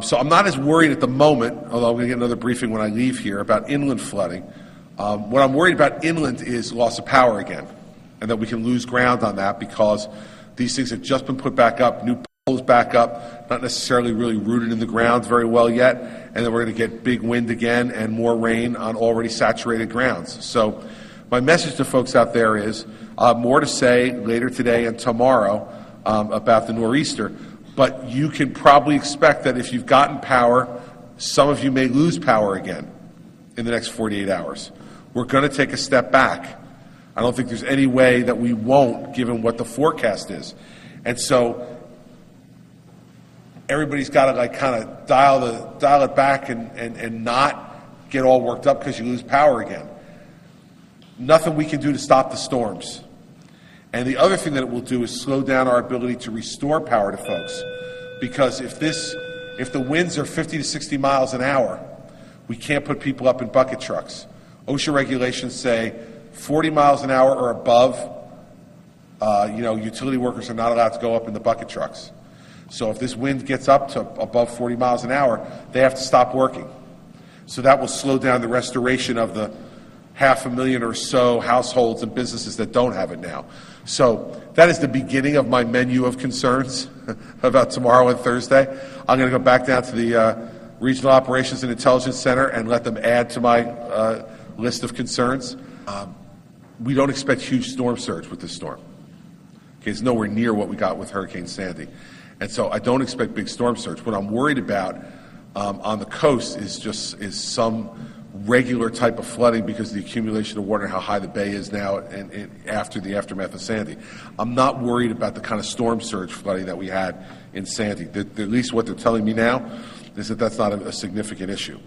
So I'm not as worried at the moment, although I'm going to get another briefing when I leave here, about inland flooding. What I'm worried about inland is loss of power again, and that we can lose ground on that because these things have just been put back up, new poles back up, not necessarily really rooted in the ground very well yet, and then we're going to get big wind again and more rain on already saturated grounds. So my message to folks out there is more to say later today and tomorrow about the nor'easter. But you can probably expect that if you've gotten power, some of you may lose power again in the next 48 hours. We're going to take a step back. I don't think there's any way that we won't, given what the forecast is. And so everybody's got to kind of dial it back and not get all worked up because you lose power again. Nothing we can do to stop the storms. And the other thing that it will do is slow down our ability to restore power to folks. Because if the winds are 50 to 60 miles an hour, we can't put people up in bucket trucks. OSHA regulations say 40 miles an hour or above, utility workers are not allowed to go up in the bucket trucks. So if this wind gets up to above 40 miles an hour, they have to stop working. So that will slow down the restoration of the 500,000 or so households and businesses that don't have it now. So that is the beginning of my menu of concerns about tomorrow and Thursday. I'm going to go back down to the Regional Operations and Intelligence Center and let them add to my list of concerns. We don't expect huge storm surge with this storm. Okay, it's nowhere near what we got with Hurricane Sandy. And so I don't expect big storm surge. What I'm worried about on the coast is some regular type of flooding because of the accumulation of water and how high the bay is now and after the aftermath of Sandy. I'm not worried about the kind of storm surge flooding that we had in Sandy. At least what they're telling me now is that that's not a significant issue.